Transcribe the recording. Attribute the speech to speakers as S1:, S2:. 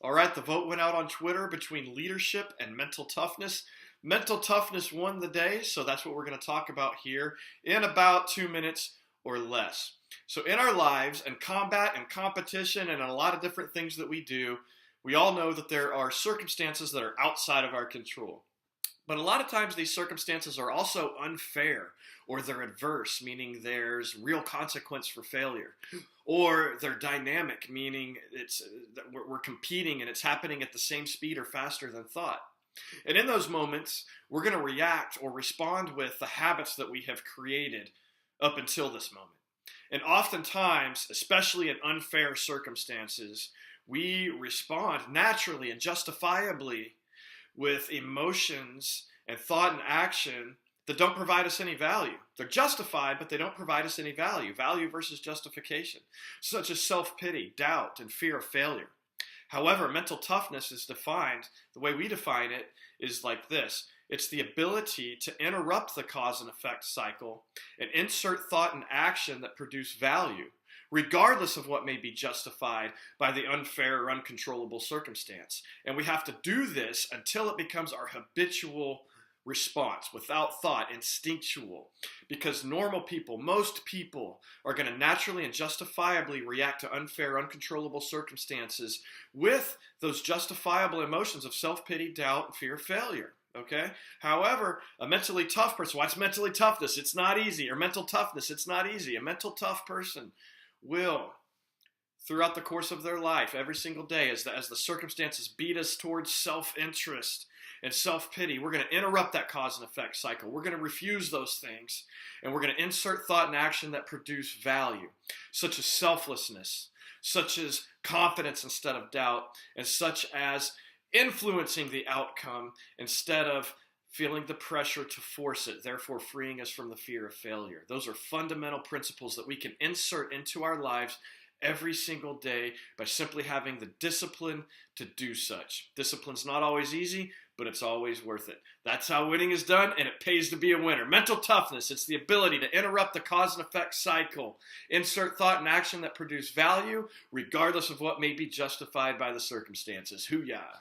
S1: All right, the vote went out on Twitter between leadership and mental toughness. Mental toughness won the day, so that's what we're going to talk about here in about 2 minutes or less. So in our lives and combat and competition and in a lot of different things that we do, we all know that there are circumstances that are outside of our control. But a lot of times these circumstances are also unfair, or they're adverse, meaning there's real consequence for failure. Or they're dynamic, meaning that we're competing and it's happening at the same speed or faster than thought. And in those moments, we're going to react or respond with the habits that we have created up until this moment. And oftentimes, especially in unfair circumstances, we respond naturally and justifiably with emotions and thought and action that don't provide us any value. They're justified, but they don't provide us any value. Value versus justification, such as self-pity, doubt, and fear of failure. However, mental toughness is defined, the way we define it is like this. It's the ability to interrupt the cause and effect cycle and insert thought and action that produce value, regardless of what may be justified by the unfair or uncontrollable circumstance. And we have to do this until it becomes our habitual response, without thought, instinctual. Because normal people, most people, are going to naturally and justifiably react to unfair, uncontrollable circumstances with those justifiable emotions of self-pity, doubt, and fear of failure. Okay? However, a mentally tough person, what's mentally toughness? It's not easy. Or mental toughness, it's not easy. A mental tough person will, throughout the course of their life, every single day, as the circumstances beat us towards self-interest and self-pity, we're going to interrupt that cause and effect cycle. We're going to refuse those things, and we're going to insert thought and action that produce value, such as selflessness, such as confidence instead of doubt, and such as influencing the outcome instead of feeling the pressure to force it, therefore freeing us from the fear of failure. Those are fundamental principles that we can insert into our lives every single day by simply having the discipline to do such. Discipline's not always easy, but it's always worth it. That's how winning is done, and it pays to be a winner. Mental toughness, it's the ability to interrupt the cause and effect cycle, insert thought and action that produce value, regardless of what may be justified by the circumstances. Hoo-yah.